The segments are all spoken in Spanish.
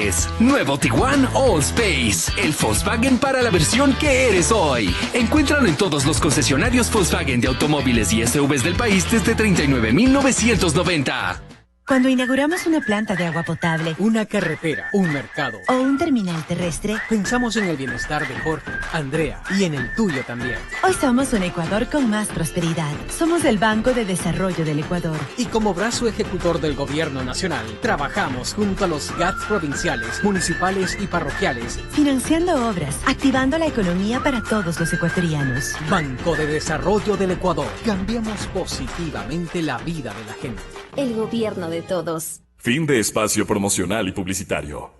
es nuevo Tiguan All Space, el Volkswagen para la versión que eres hoy. Encuéntralo en todos los concesionarios Volkswagen de automóviles y SUVs del país desde 39,990. Cuando inauguramos una planta de agua potable, una carretera, un mercado o un terminal terrestre, pensamos en el bienestar de Jorge, Andrea y en el tuyo también. Hoy somos un Ecuador con más prosperidad. Somos el Banco de Desarrollo del Ecuador. Y como brazo ejecutor del Gobierno Nacional, trabajamos junto a los GATS provinciales, municipales y parroquiales, financiando obras, activando la economía para todos los ecuatorianos. Banco de Desarrollo del Ecuador. Cambiamos positivamente la vida de la gente. El gobierno de todos. Fin de espacio promocional y publicitario.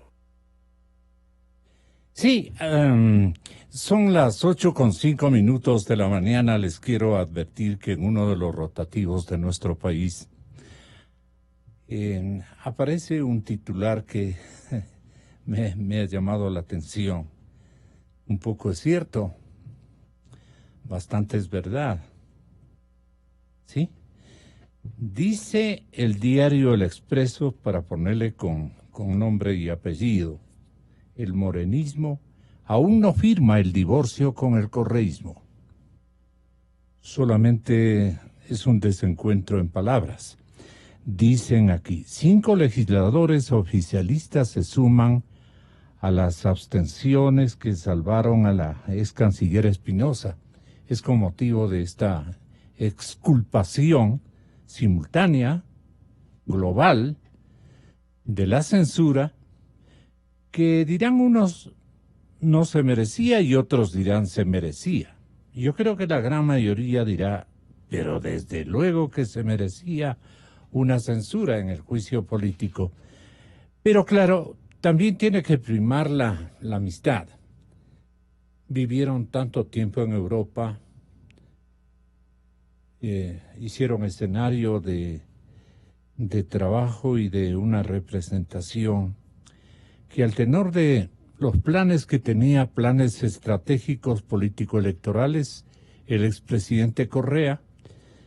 Sí, son las 8:05 de la mañana. Les quiero advertir que en uno de los rotativos de nuestro país aparece un titular que me ha llamado la atención. Un poco es cierto, bastante es verdad. ¿Sí? Dice el diario El Expreso, para ponerle con nombre y apellido, el morenismo aún no firma el divorcio con el correísmo. Solamente es un desencuentro en palabras. Dicen aquí, 5 legisladores oficialistas se suman a las abstenciones que salvaron a la ex canciller Espinosa. Es con motivo de esta exculpación simultánea, global, de la censura, que dirán unos no se merecía y otros dirán se merecía. Yo creo que la gran mayoría dirá, pero desde luego que se merecía una censura en el juicio político. Pero claro, también tiene que primar la amistad. Vivieron tanto tiempo en Europa, hicieron escenario de trabajo y de una representación que al tenor de los planes que tenía, planes estratégicos político-electorales, el expresidente Correa,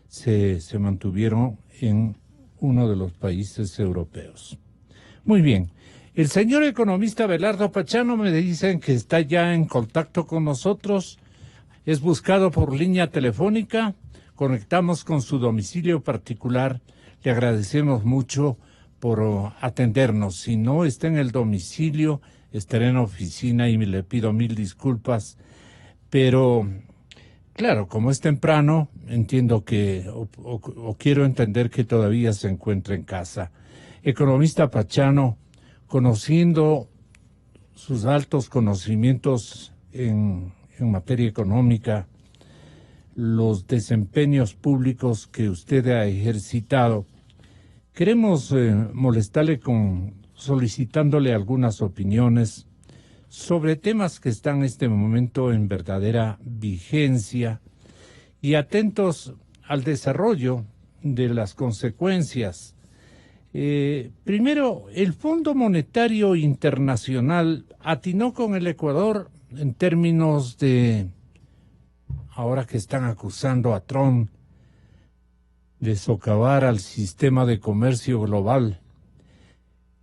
se mantuvieron en uno de los países europeos. Muy bien. El señor economista Abelardo Pachano me dicen que está ya en contacto con nosotros. Es buscado por línea telefónica. Conectamos con su domicilio particular. Le agradecemos mucho por atendernos. Si no está en el domicilio, estaré en oficina y le pido 1000 disculpas. Pero, claro, como es temprano, entiendo que, o quiero entender que todavía se encuentra en casa. Economista Pachano, conociendo sus altos conocimientos en materia económica, los desempeños públicos que usted ha ejercitado, queremos molestarle solicitándole algunas opiniones sobre temas que están en este momento en verdadera vigencia y atentos al desarrollo de las consecuencias. Primero, el Fondo Monetario Internacional atinó con el Ecuador en términos de, ahora que están acusando a Trump de socavar al sistema de comercio global,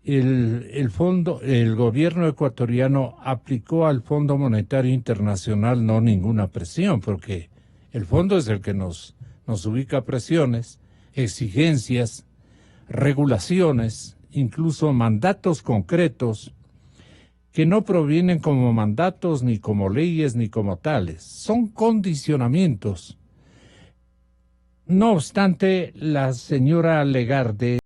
el gobierno ecuatoriano aplicó al Fondo Monetario Internacional no ninguna presión, porque el fondo es el que nos ubica presiones, exigencias, regulaciones, incluso mandatos concretos que no provienen como mandatos, ni como leyes, ni como tales. Son condicionamientos. No obstante, la señora Lagarde,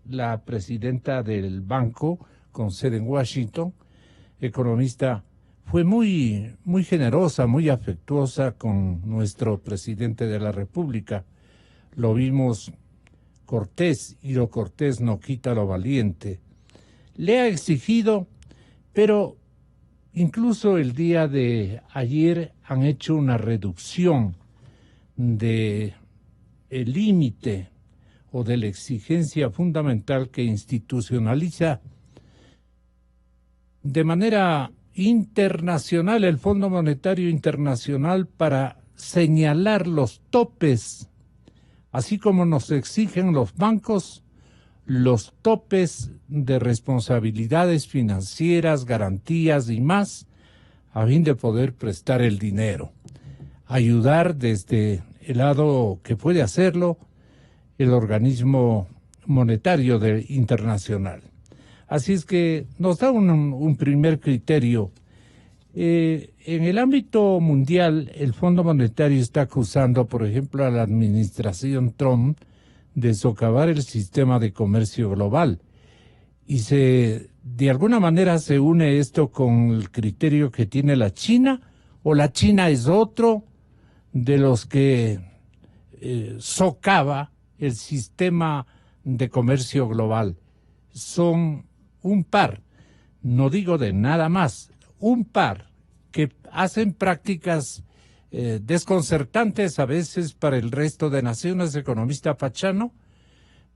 la presidenta del banco con sede en Washington, economista, fue muy generosa, muy afectuosa con nuestro presidente de la República. Lo vimos cortés, y lo cortés no quita lo valiente. Le ha exigido, pero incluso el día de ayer han hecho una reducción de el límite o de la exigencia fundamental que institucionaliza de manera internacional el Fondo Monetario Internacional para señalar los topes, así como nos exigen los bancos, los topes de responsabilidades financieras, garantías y más, a fin de poder prestar el dinero. Ayudar desde el lado que puede hacerlo el organismo monetario internacional. Así es que nos da un primer criterio. En el ámbito mundial, el Fondo Monetario está acusando, por ejemplo, a la administración Trump de socavar el sistema de comercio global. Y de alguna manera se une esto con el criterio que tiene la China, o la China es otro de los que socava el sistema de comercio global. Son un par, no digo de nada más, un par que hacen prácticas desconcertantes a veces para el resto de naciones. Economista Pachano,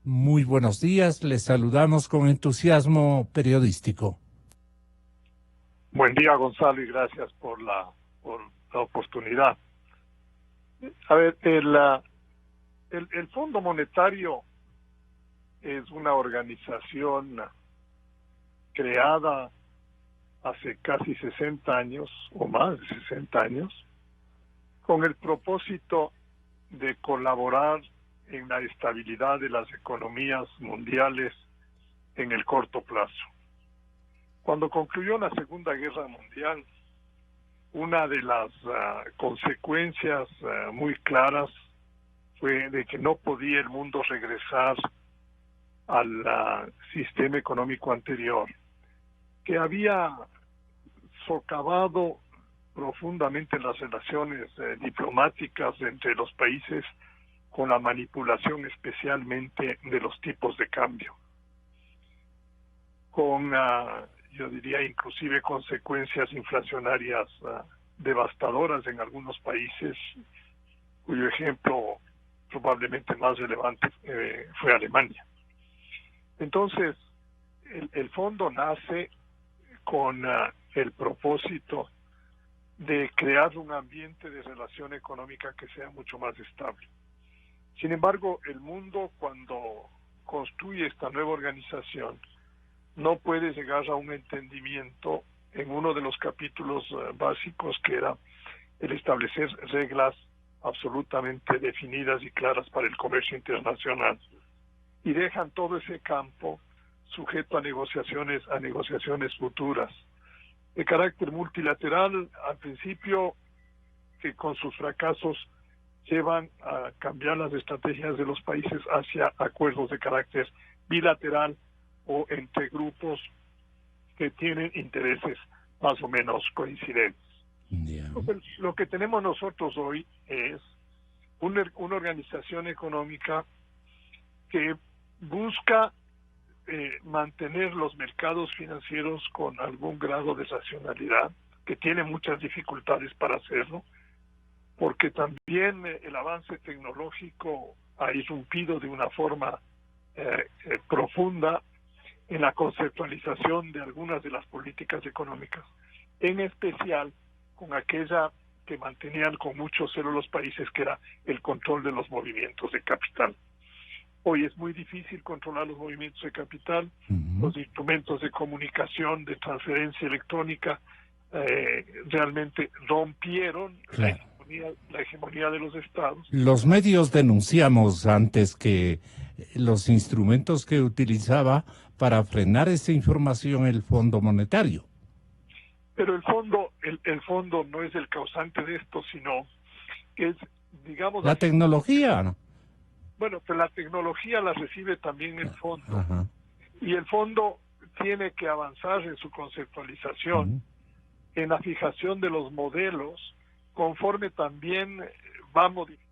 muy buenos días, les saludamos con entusiasmo periodístico. Buen día, Gonzalo, y gracias por la oportunidad. A ver, el Fondo Monetario es una organización creada hace casi 60 años, o más de 60 años, con el propósito de colaborar en la estabilidad de las economías mundiales en el corto plazo. Cuando concluyó la Segunda Guerra Mundial, una de las consecuencias muy claras fue de que no podía el mundo regresar al sistema económico anterior, que había socavado profundamente las relaciones diplomáticas entre los países, con la manipulación especialmente de los tipos de cambio, con, yo diría, inclusive consecuencias inflacionarias devastadoras en algunos países, cuyo ejemplo probablemente más relevante fue Alemania. Entonces, el fondo nace con el propósito de crear un ambiente de relación económica que sea mucho más estable. Sin embargo, el mundo, cuando construye esta nueva organización, no puede llegar a un entendimiento en uno de los capítulos básicos, que era el establecer reglas absolutamente definidas y claras para el comercio internacional, y dejan todo ese campo sujeto a negociaciones futuras de carácter multilateral, al principio, que con sus fracasos llevan a cambiar las estrategias de los países hacia acuerdos de carácter bilateral o entre grupos que tienen intereses más o menos coincidentes. Yeah. Entonces, lo que tenemos nosotros hoy es una organización económica que busca mantener los mercados financieros con algún grado de racionalidad, que tiene muchas dificultades para hacerlo, porque también el avance tecnológico ha irrumpido de una forma profunda en la conceptualización de algunas de las políticas económicas, en especial con aquella que mantenían con mucho celo los países, que era el control de los movimientos de capital. Hoy es muy difícil controlar los movimientos de capital. Los instrumentos de comunicación, de transferencia electrónica, realmente rompieron la hegemonía de los estados. Los medios denunciamos antes que los instrumentos que utilizaba para frenar esa información el Fondo Monetario. Pero el fondo no es el causante de esto, sino es, digamos... La tecnología, ¿no? Bueno, pero la tecnología la recibe también el fondo. Ajá. Y el fondo tiene que avanzar en su conceptualización, en la fijación de los modelos, conforme también va modificando.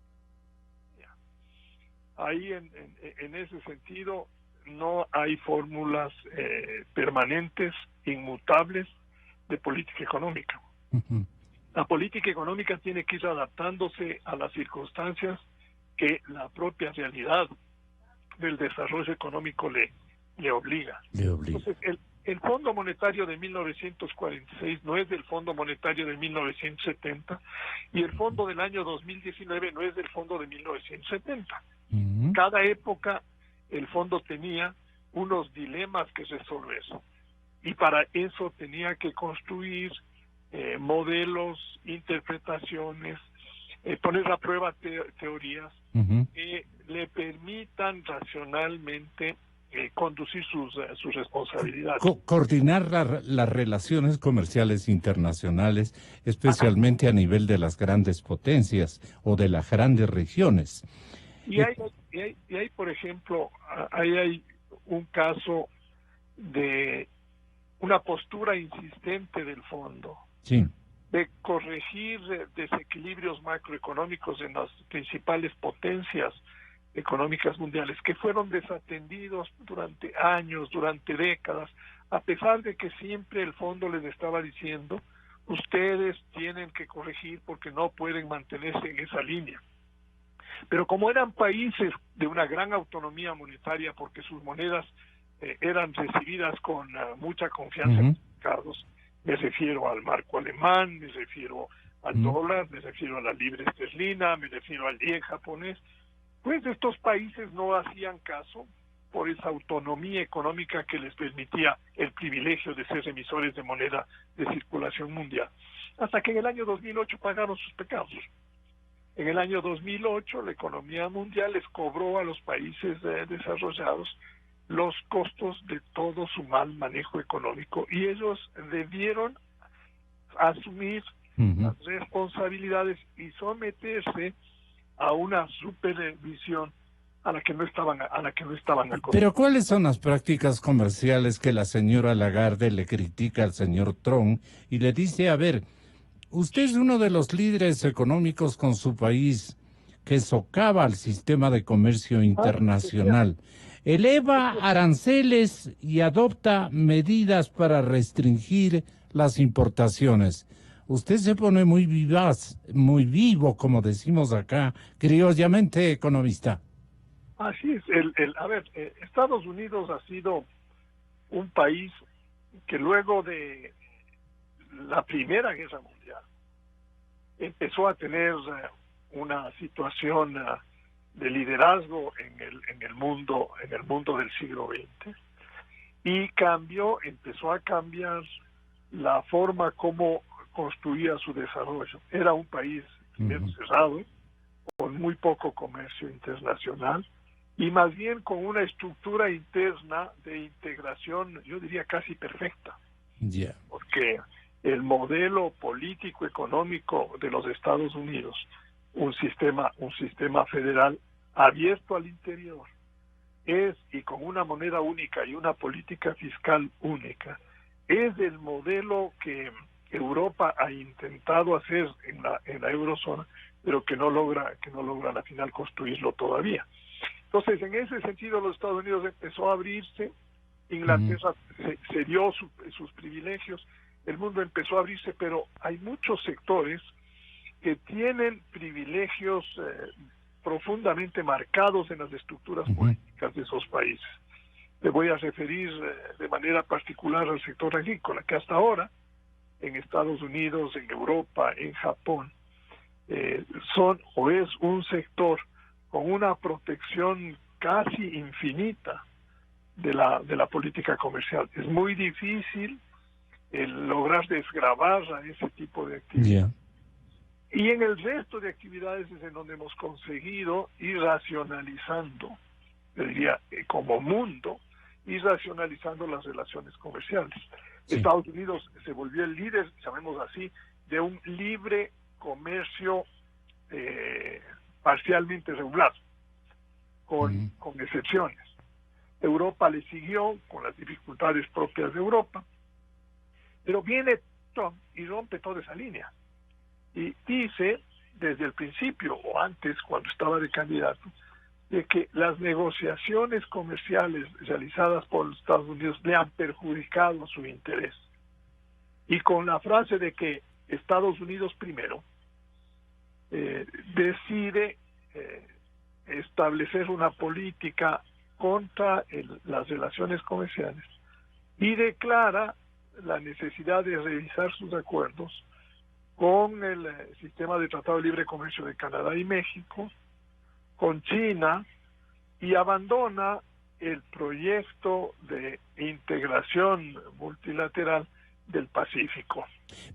Ahí, en ese sentido, no hay fórmulas permanentes, inmutables, de política económica. La política económica tiene que ir adaptándose a las circunstancias que la propia realidad del desarrollo económico le obliga. Entonces, el Fondo Monetario de 1946 no es del Fondo Monetario de 1970, y el Fondo del año 2019 no es del Fondo de 1970. Cada época el Fondo tenía unos dilemas que resolver. Y para eso tenía que construir modelos, interpretaciones, poner a prueba teorías que le permitan racionalmente conducir sus responsabilidades. Coordinar las relaciones comerciales internacionales, especialmente a nivel de las grandes potencias o de las grandes regiones. Y hay, por ejemplo, hay un caso de una postura insistente del fondo, sí, de corregir desequilibrios macroeconómicos en las principales potencias económicas mundiales, que fueron desatendidos durante años, durante décadas, a pesar de que siempre el fondo les estaba diciendo, ustedes tienen que corregir porque no pueden mantenerse en esa línea. Pero como eran países de una gran autonomía monetaria, porque sus monedas eran recibidas con mucha confianza en los mercados, me refiero al marco alemán, me refiero al dólar, me refiero a la libra esterlina, me refiero al yen japonés, pues estos países no hacían caso por esa autonomía económica que les permitía el privilegio de ser emisores de moneda de circulación mundial. Hasta que en el año 2008 pagaron sus pecados. En el año 2008 la economía mundial les cobró a los países desarrollados los costos de todo su mal manejo económico y ellos debieron asumir las responsabilidades y someterse a una supervisión a la que no estaban acostumbrados. Pero ¿cuáles son las prácticas comerciales que la señora Lagarde le critica al señor Trump y le dice, a ver, usted es uno de los líderes económicos con su país que socava al sistema de comercio internacional, eleva aranceles y adopta medidas para restringir las importaciones? Usted se pone muy vivaz, muy vivo, como decimos acá, criollamente, economista. Así es. Estados Unidos ha sido un país que luego de la Primera Guerra Mundial empezó a tener una situación de liderazgo en el mundo del siglo XX y empezó a cambiar la forma como construía su desarrollo. Era un país primero cerrado, con muy poco comercio internacional y más bien con una estructura interna de integración, yo diría casi perfecta. Yeah. Porque el modelo político económico de los Estados Unidos, un sistema federal abierto al interior, y con una moneda única y una política fiscal única, es el modelo que Europa ha intentado hacer en la eurozona, pero que no logra al final construirlo todavía. Entonces, en ese sentido, los Estados Unidos empezó a abrirse, Inglaterra se dio sus privilegios, el mundo empezó a abrirse, pero hay muchos sectores que tienen privilegios profundamente marcados en las estructuras políticas de esos países. Me voy a referir de manera particular al sector agrícola, que hasta ahora en Estados Unidos, en Europa, en Japón, es un sector con una protección casi infinita de la política comercial. Es muy difícil lograr desgravar a ese tipo de actividades. Yeah. Y en el resto de actividades es en donde hemos conseguido ir racionalizando, yo diría, como mundo, ir racionalizando las relaciones comerciales. Sí. Estados Unidos se volvió el líder, llamemos así, de un libre comercio parcialmente regulado, con excepciones. Europa le siguió con las dificultades propias de Europa, pero viene Trump y rompe toda esa línea. Y dice, desde el principio, o antes, cuando estaba de candidato, de que las negociaciones comerciales realizadas por los Estados Unidos le han perjudicado su interés. Y con la frase de que Estados Unidos primero, decide establecer una política contra las relaciones comerciales y declara la necesidad de revisar sus acuerdos con el sistema de Tratado de Libre Comercio de Canadá y México, con China, y abandona el proyecto de integración multilateral del Pacífico.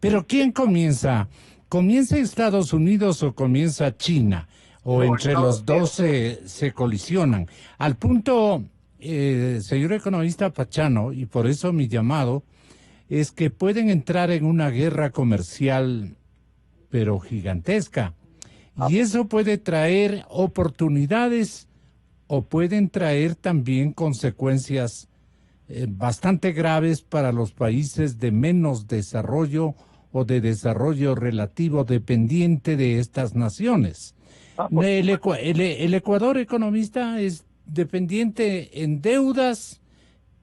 Pero ¿quién comienza? ¿Comienza Estados Unidos o comienza China? ¿O No, entre los dos se colisionan? Al punto, señor economista Pachano, y por eso mi llamado, es que pueden entrar en una guerra comercial, pero gigantesca. Y eso puede traer oportunidades o pueden traer también consecuencias bastante graves para los países de menos desarrollo o de desarrollo relativo dependiente de estas naciones. El Ecuador, economista, es dependiente en deudas,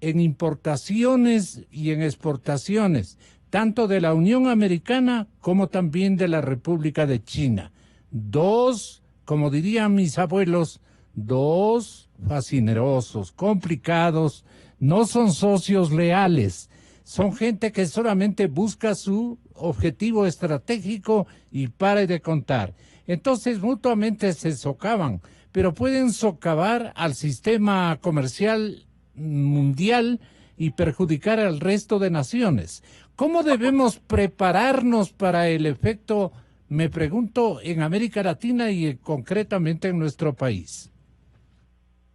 en importaciones y en exportaciones, tanto de la Unión Americana como también de la República de China. Dos, como dirían mis abuelos, dos fascinerosos, complicados, no son socios leales, son gente que solamente busca su objetivo estratégico y pare de contar. Entonces mutuamente se socavan, pero pueden socavar al sistema comercial mundial y perjudicar al resto de naciones. ¿Cómo debemos prepararnos para el efecto, me pregunto, en América Latina y concretamente en nuestro país?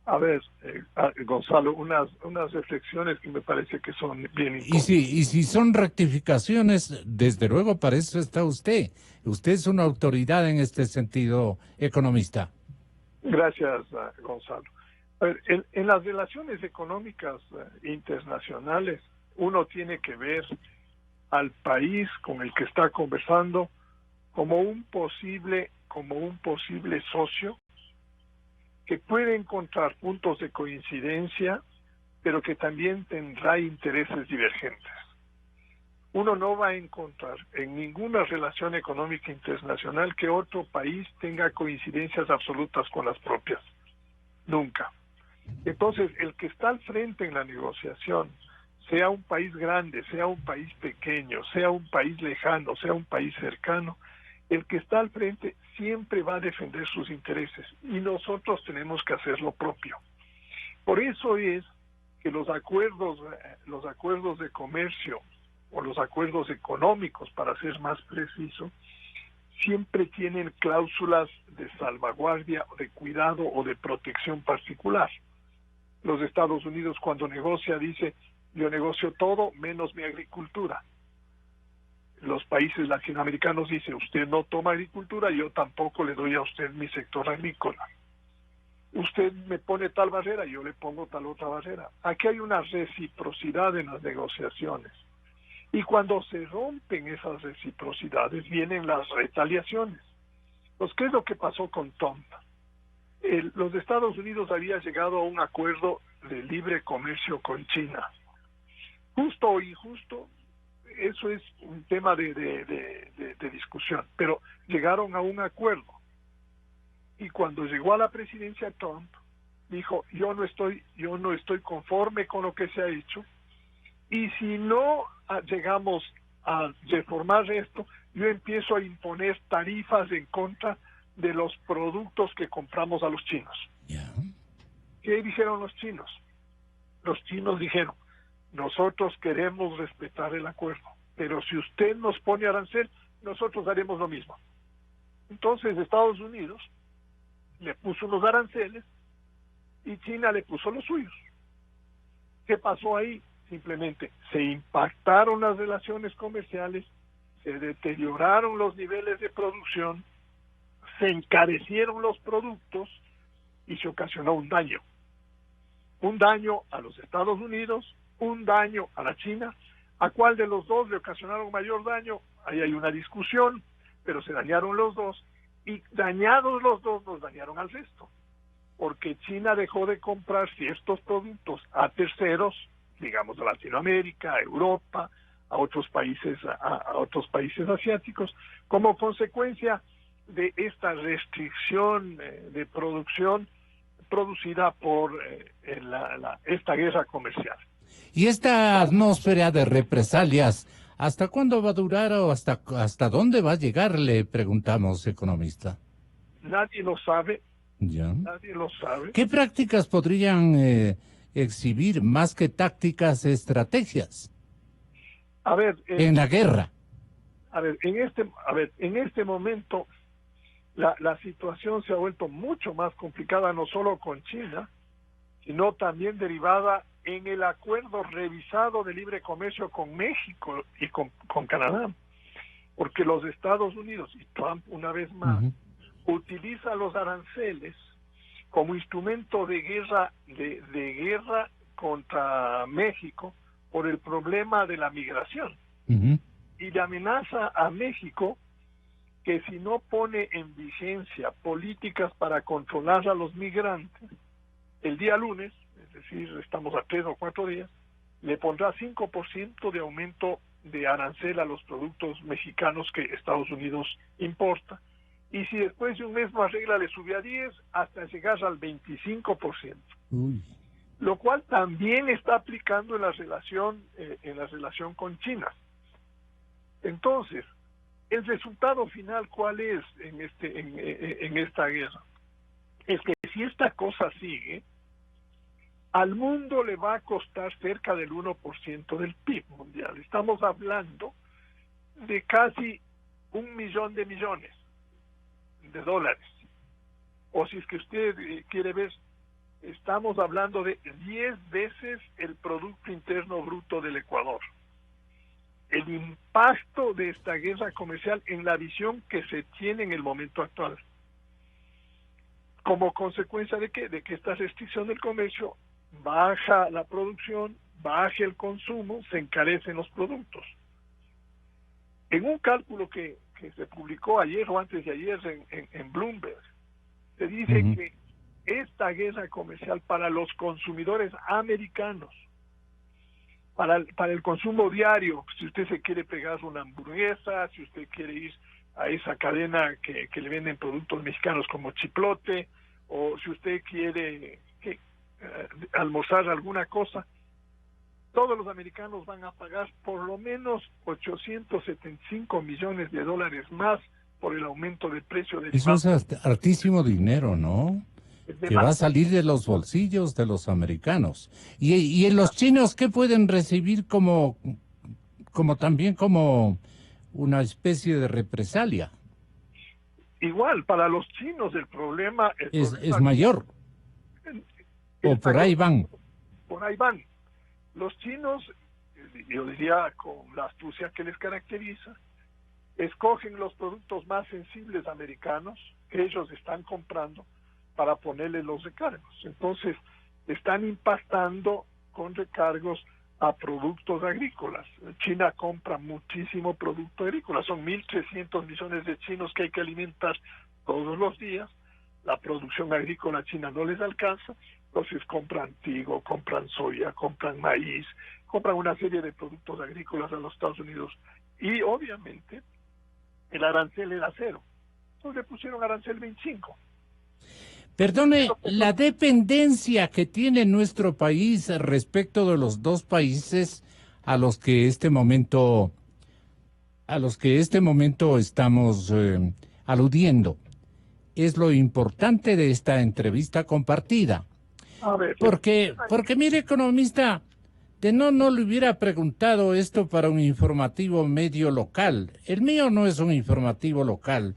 A ver, Gonzalo, unas reflexiones que me parece que son bien importantes. Y si son rectificaciones, desde luego para eso está usted. Usted es una autoridad en este sentido, economista. Gracias, Gonzalo. A ver, en las relaciones económicas internacionales, uno tiene que ver al país con el que está conversando como un posible socio que puede encontrar puntos de coincidencia, pero que también tendrá intereses divergentes. Uno no va a encontrar en ninguna relación económica internacional que otro país tenga coincidencias absolutas con las propias. Nunca. Entonces, el que está al frente en la negociación, sea un país grande, sea un país pequeño, sea un país lejano, sea un país cercano, el que está al frente siempre va a defender sus intereses y nosotros tenemos que hacer lo propio. Por eso es que los acuerdos de comercio o los acuerdos económicos, para ser más preciso, siempre tienen cláusulas de salvaguardia o de cuidado o de protección particular. Los Estados Unidos cuando negocia dice, yo negocio todo menos mi agricultura. Los países latinoamericanos dicen, usted no toma agricultura, yo tampoco le doy a usted mi sector agrícola. Usted me pone tal barrera, yo le pongo tal otra barrera. Aquí hay una reciprocidad en las negociaciones. Y cuando se rompen esas reciprocidades, vienen las retaliaciones. Pues, ¿qué es lo que pasó con Trump? Los Estados Unidos había llegado a un acuerdo de libre comercio con China. Justo o injusto, eso es un tema de discusión, pero llegaron a un acuerdo. Y cuando llegó a la presidencia Trump, dijo, yo no estoy conforme con lo que se ha hecho, y si no llegamos a reformar esto, yo empiezo a imponer tarifas en contra de los productos que compramos a los chinos. Yeah. ¿Qué dijeron los chinos? Los chinos dijeron, nosotros queremos respetar el acuerdo, pero si usted nos pone arancel, nosotros haremos lo mismo. Entonces Estados Unidos le puso unos aranceles y China le puso los suyos. ¿Qué pasó ahí? Simplemente se impactaron las relaciones comerciales, se deterioraron los niveles de producción, se encarecieron los productos y se ocasionó un daño. Un daño a los Estados Unidos, un daño a la China. ¿A cuál de los dos le ocasionaron mayor daño? Ahí hay una discusión, pero se dañaron los dos. Y dañados los dos, nos dañaron al resto. Porque China dejó de comprar ciertos productos a terceros, digamos a Latinoamérica, a Europa, a otros países asiáticos, como consecuencia de esta restricción de producción producida por esta guerra comercial. Y esta atmósfera de represalias, ¿hasta cuándo va a durar o hasta dónde va a llegar? Le preguntamos, economista. Nadie lo sabe. ¿Ya? Nadie lo sabe. ¿Qué prácticas podrían exhibir más que tácticas, estrategias A ver, en la guerra. En este momento la situación se ha vuelto mucho más complicada, no solo con China, sino también derivada en el acuerdo revisado de libre comercio con México y con Canadá, porque los Estados Unidos y Trump una vez más utiliza los aranceles como instrumento de guerra de guerra contra México por el problema de la migración. Y le amenaza a México que si no pone en vigencia políticas para controlar a los migrantes, el día lunes, es decir, estamos a 3 o 4 días, le pondrá 5% de aumento de arancel a los productos mexicanos que Estados Unidos importa. Y si después de un mes no arregla, le sube a 10 hasta llegar al 25%. Lo cual también está aplicando en la relación con China. Entonces, el resultado final, ¿cuál es en esta guerra? Es que si esta cosa sigue, al mundo le va a costar cerca del 1% del PIB mundial. Estamos hablando de casi 1 millón de millones de dólares. O si es que usted quiere ver, estamos hablando de 10 veces el Producto Interno Bruto del Ecuador. El impacto de esta guerra comercial en la visión que se tiene en el momento actual. Como consecuencia de que esta restricción del comercio baja la producción, baja el consumo, se encarecen los productos. En un cálculo que se publicó ayer o antes de ayer en Bloomberg, se dice que esta guerra comercial para los consumidores americanos, para el consumo diario, si usted se quiere pegar una hamburguesa, si usted quiere ir a esa cadena que le venden productos mexicanos como Chiplote, o si usted quiere almorzar alguna cosa, todos los americanos van a pagar por lo menos 875 millones de dólares más por el aumento del precio del Eso es hartísimo dinero, ¿no? Que va a salir de los bolsillos de los americanos. Y en los chinos, ¿qué pueden recibir como también como una especie de represalia? Igual, para los chinos el problema es mayor. O por ahí van. Por ahí van. Los chinos, yo diría con la astucia que les caracteriza, escogen los productos más sensibles americanos que ellos están comprando para ponerle los recargos. Entonces, están impactando con recargos a productos agrícolas. China compra muchísimo producto agrícola. Son 1.300 millones de chinos que hay que alimentar todos los días. La producción agrícola china no les alcanza. Entonces compran trigo, compran soya, compran maíz, compran una serie de productos agrícolas a los Estados Unidos. Y obviamente el arancel era 0. Entonces le pusieron arancel 25. Perdone, la dependencia que tiene nuestro país respecto de los dos países a los que este momento estamos aludiendo, es lo importante de esta entrevista compartida. A ver, porque mire, economista, no le hubiera preguntado esto para un informativo medio local. El mío no es un informativo local.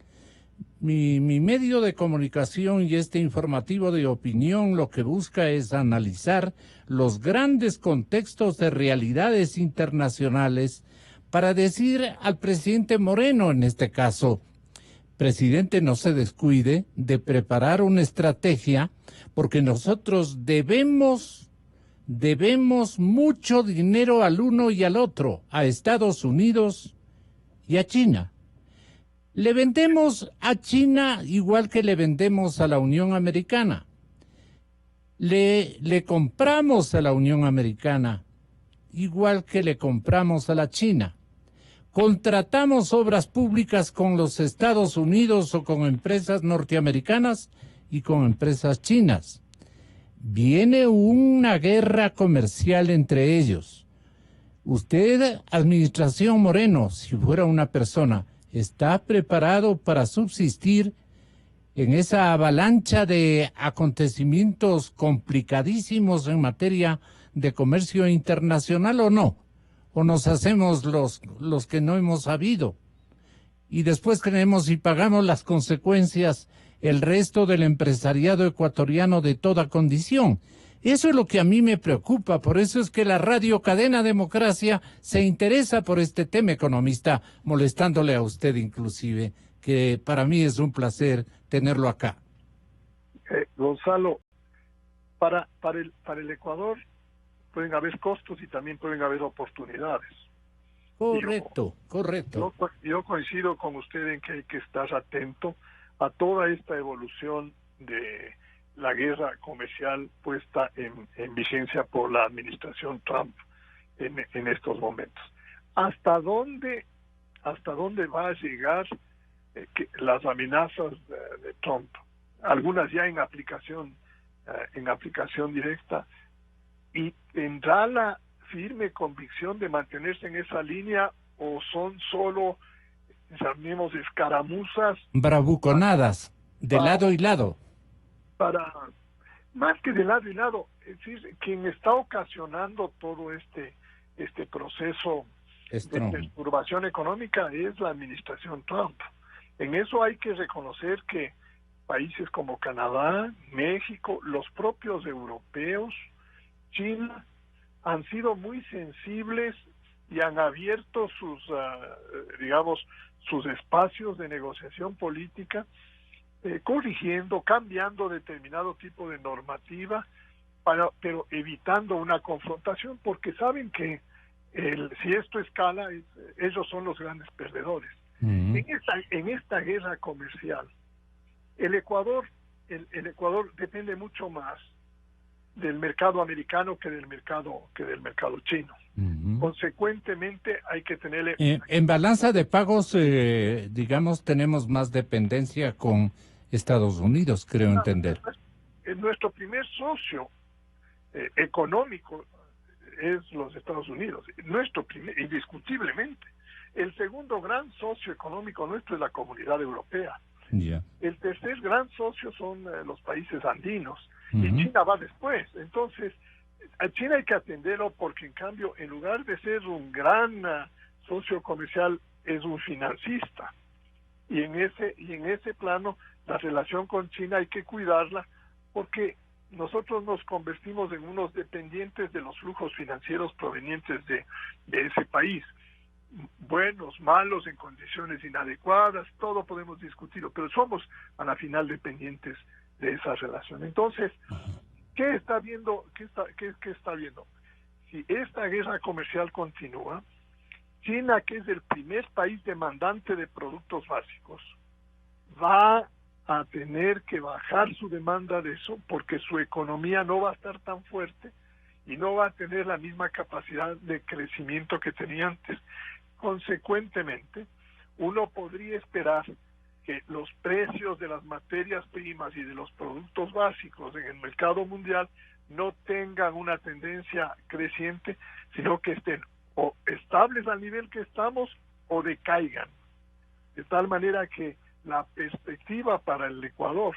Mi medio de comunicación y este informativo de opinión lo que busca es analizar los grandes contextos de realidades internacionales para decir al presidente Moreno, en este caso, presidente, no se descuide de preparar una estrategia porque nosotros debemos mucho dinero al uno y al otro, a Estados Unidos y a China. Le vendemos a China igual que le vendemos a la Unión Americana. Le compramos a la Unión Americana igual que le compramos a la China. Contratamos obras públicas con los Estados Unidos o con empresas norteamericanas y con empresas chinas. Viene una guerra comercial entre ellos. Usted, administración Moreno, si fuera una persona, ¿está preparado para subsistir en esa avalancha de acontecimientos complicadísimos en materia de comercio internacional o no? ¿O nos hacemos los que no hemos sabido? Y después creemos y pagamos las consecuencias el resto del empresariado ecuatoriano de toda condición. Eso es lo que a mí me preocupa, por eso es que la radio Cadena Democracia se interesa por este tema, economista, molestándole a usted inclusive, que para mí es un placer tenerlo acá. Gonzalo, para el Ecuador pueden haber costos y también pueden haber oportunidades. Correcto. Yo coincido con usted en que hay que estar atento a toda esta evolución de la guerra comercial puesta en vigencia por la administración Trump en estos momentos. ¿Hasta dónde va a llegar las amenazas de Trump? Algunas ya en aplicación directa, y tendrá la firme convicción de mantenerse en esa línea o son solo, llamemos, escaramuzas, bravuconadas de lado y lado. Para más que de lado y lado, es decir, quien está ocasionando todo este proceso de perturbación económica es la administración Trump. En eso hay que reconocer que países como Canadá, México, los propios europeos, China, han sido muy sensibles y han abierto sus espacios de negociación política, corrigiendo, cambiando determinado tipo de normativa, pero evitando una confrontación, porque saben que si esto escala, ellos son los grandes perdedores. Uh-huh. En esta guerra comercial, el Ecuador depende mucho más del mercado americano que del mercado chino. Uh-huh. Consecuentemente hay que tenerle... En balanza de pagos, digamos, tenemos más dependencia con Estados Unidos, creo entender. Nuestro primer socio económico es los Estados Unidos, indiscutiblemente. El segundo gran socio económico nuestro es la Comunidad Europea. Yeah. El tercer gran socio son los países andinos. Uh-huh. Y China va después. Entonces, a China hay que atenderlo porque, en cambio, en lugar de ser un gran socio comercial, es un financista. Y en ese plano, la relación con China hay que cuidarla porque nosotros nos convertimos en unos dependientes de los flujos financieros provenientes de ese país. Buenos, malos, en condiciones inadecuadas, todo podemos discutirlo, pero somos a la final dependientes de esa relación. Entonces, ¿qué está viendo? ¿Qué está viendo? Si esta guerra comercial continúa, China, que es el primer país demandante de productos básicos, va a tener que bajar su demanda de eso porque su economía no va a estar tan fuerte y no va a tener la misma capacidad de crecimiento que tenía antes. Consecuentemente, uno podría esperar que los precios de las materias primas y de los productos básicos en el mercado mundial no tengan una tendencia creciente, sino que estén o estables al nivel que estamos o decaigan. De tal manera que la perspectiva para el Ecuador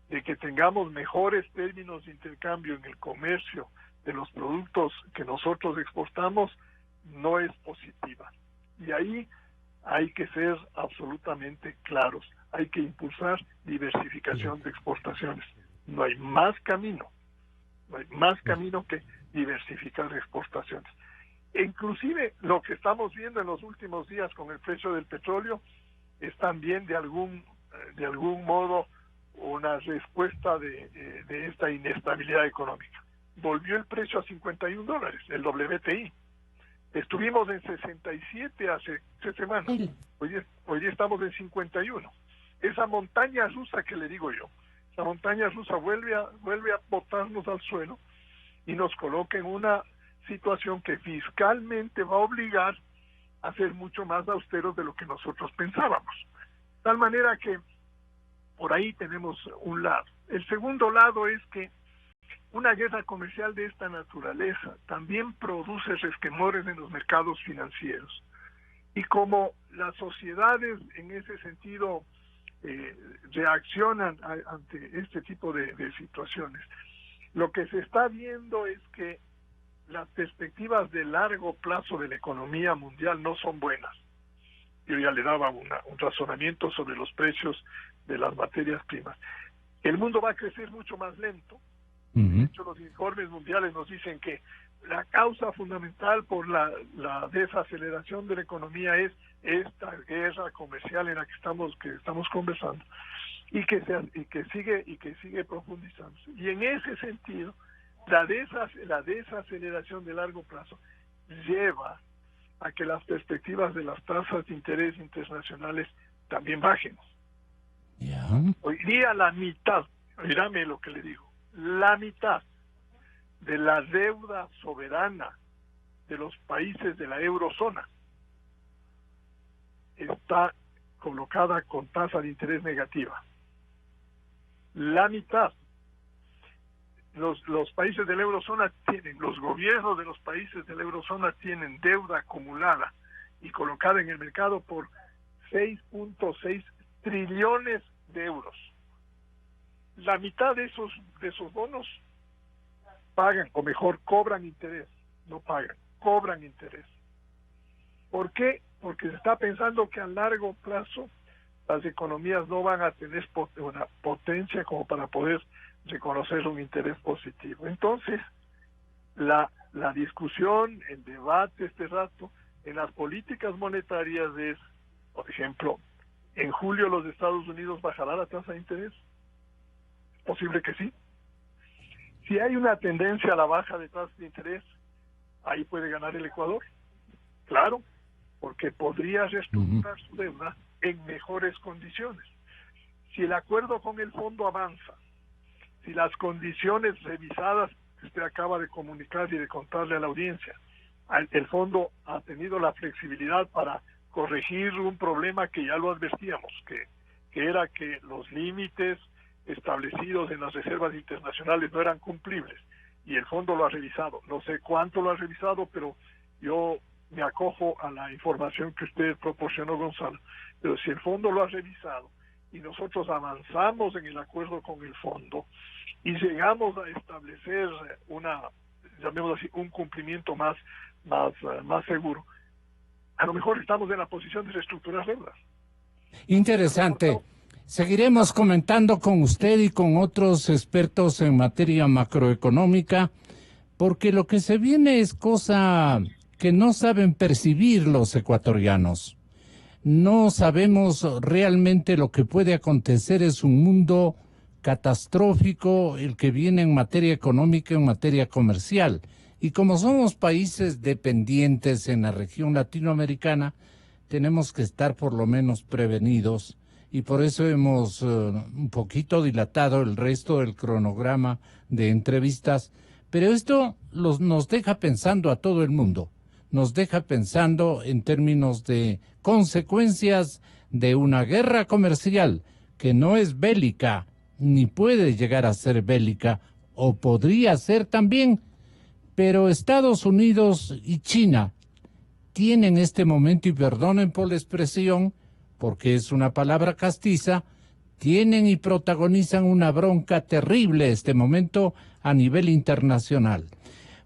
de que tengamos mejores términos de intercambio en el comercio de los productos que nosotros exportamos no es positiva. Y ahí hay que ser absolutamente claros. Hay que impulsar diversificación de exportaciones. No hay más camino que diversificar exportaciones. E inclusive lo que estamos viendo en los últimos días con el precio del petróleo es también de algún modo una respuesta de esta inestabilidad económica. Volvió el precio a $51, el WTI. Estuvimos en 67 hace 3 semanas. Hoy día estamos en 51. Esa montaña rusa que le digo yo, esa montaña rusa vuelve a botarnos al suelo y nos coloca en una situación que fiscalmente va a obligar a ser mucho más austeros de lo que nosotros pensábamos. De tal manera que por ahí tenemos un lado. El segundo lado es que una guerra comercial de esta naturaleza también produce resquemores en los mercados financieros. Y como las sociedades en ese sentido reaccionan ante este tipo de situaciones. Lo que se está viendo es que las perspectivas de largo plazo de la economía mundial no son buenas. Yo ya le daba un razonamiento sobre los precios de las materias primas. El mundo va a crecer mucho más lento. De hecho, los informes mundiales nos dicen que la causa fundamental por la desaceleración de la economía es esta guerra comercial en la que estamos conversando y que sigue profundizándose. Y en ese sentido, la desaceleración de largo plazo lleva a que las perspectivas de las tasas de interés internacionales también bajen. Hoy día la mitad, mírame lo que le digo, la mitad de la deuda soberana de los países de la eurozona está colocada con tasa de interés negativa. La mitad. Los países de la eurozona los gobiernos de los países de la eurozona tienen deuda acumulada y colocada en el mercado por 6.6 trillones de euros. La mitad de esos bonos pagan, o mejor, cobran interés, no pagan, cobran interés. ¿Por qué? Porque se está pensando que a largo plazo las economías no van a tener una potencia como para poder reconocer un interés positivo. Entonces, la discusión, el debate este rato en las políticas monetarias es, por ejemplo, en julio los Estados Unidos bajará la tasa de interés. ¿Es posible que sí? Si hay una tendencia a la baja de tasas de interés, ahí puede ganar el Ecuador. Claro, porque podría reestructurar su deuda en mejores condiciones. Si el acuerdo con el fondo avanza, si las condiciones revisadas que usted acaba de comunicar y de contarle a la audiencia, el fondo ha tenido la flexibilidad para corregir un problema que ya lo advertíamos, que era que los límites establecidos en las reservas internacionales no eran cumplibles, y el fondo lo ha revisado. No sé cuánto lo ha revisado, pero yo me acojo a la información que usted proporcionó, Gonzalo. Pero si el fondo lo ha revisado y nosotros avanzamos en el acuerdo con el fondo y llegamos a establecer llamémoslo así, un cumplimiento más seguro, a lo mejor estamos en la posición de reestructurar deudas. Interesante. Seguiremos comentando con usted y con otros expertos en materia macroeconómica, porque lo que se viene es cosa que no saben percibir los ecuatorianos. No sabemos realmente lo que puede acontecer. Es un mundo catastrófico el que viene en materia económica, en materia comercial. Y como somos países dependientes en la región latinoamericana, tenemos que estar por lo menos prevenidos. Y por eso hemos un poquito dilatado el resto del cronograma de entrevistas. Pero esto nos deja pensando a todo el mundo. Nos deja pensando en términos de consecuencias de una guerra comercial que no es bélica, ni puede llegar a ser bélica, o podría ser también. Pero Estados Unidos y China tienen este momento, y perdonen por la expresión, porque es una palabra castiza, tienen y protagonizan una bronca terrible este momento a nivel internacional.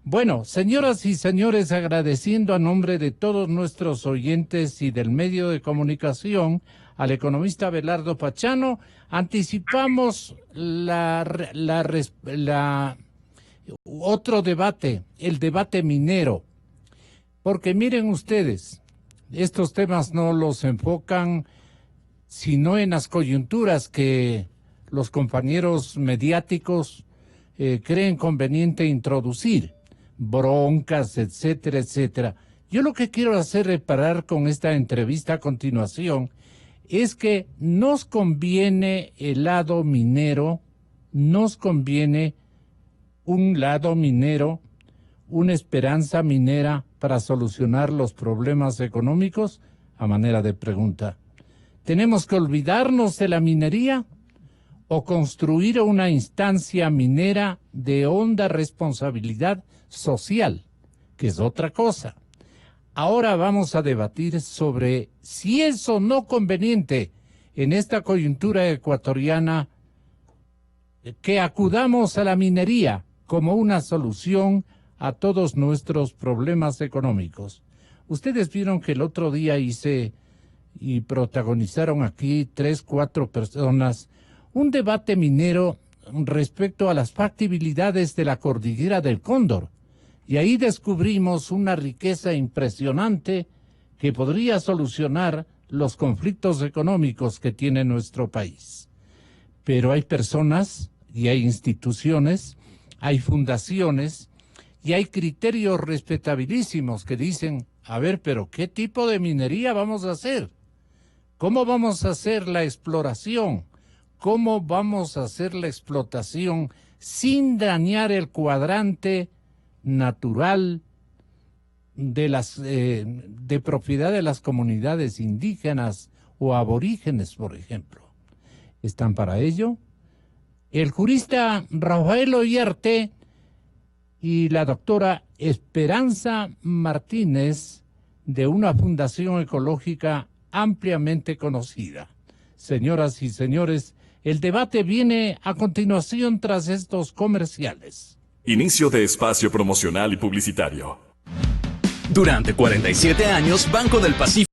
Bueno, señoras y señores, agradeciendo a nombre de todos nuestros oyentes y del medio de comunicación al economista Abelardo Pachano, anticipamos otro debate, el debate minero. Porque miren ustedes, estos temas no los enfocan sino en las coyunturas que los compañeros mediáticos creen conveniente introducir, broncas, etcétera, etcétera. Yo lo que quiero hacer reparar con esta entrevista a continuación es que nos conviene el lado minero, nos conviene un lado minero, una esperanza minera para solucionar los problemas económicos. A manera de pregunta, ¿tenemos que olvidarnos de la minería o construir una instancia minera de honda responsabilidad social, que es otra cosa? Ahora vamos a debatir sobre si es o no conveniente en esta coyuntura ecuatoriana que acudamos a la minería como una solución a todos nuestros problemas económicos. Ustedes vieron que el otro día hice y protagonizaron aquí 3, 4 personas un debate minero respecto a las factibilidades de la cordillera del Cóndor. Y ahí descubrimos una riqueza impresionante que podría solucionar los conflictos económicos que tiene nuestro país. Pero hay personas y hay instituciones, hay fundaciones y hay criterios respetabilísimos que dicen, a ver, pero ¿qué tipo de minería vamos a hacer? ¿Cómo vamos a hacer la exploración? ¿Cómo vamos a hacer la explotación sin dañar el cuadrante natural de propiedad de las comunidades indígenas o aborígenes, por ejemplo? ¿Están para ello? El jurista Rafael Oyarte y la doctora Esperanza Martínez, de una fundación ecológica ampliamente conocida. Señoras y señores, el debate viene a continuación tras estos comerciales. Inicio de espacio promocional y publicitario. Durante 47 años, Banco del Pacífico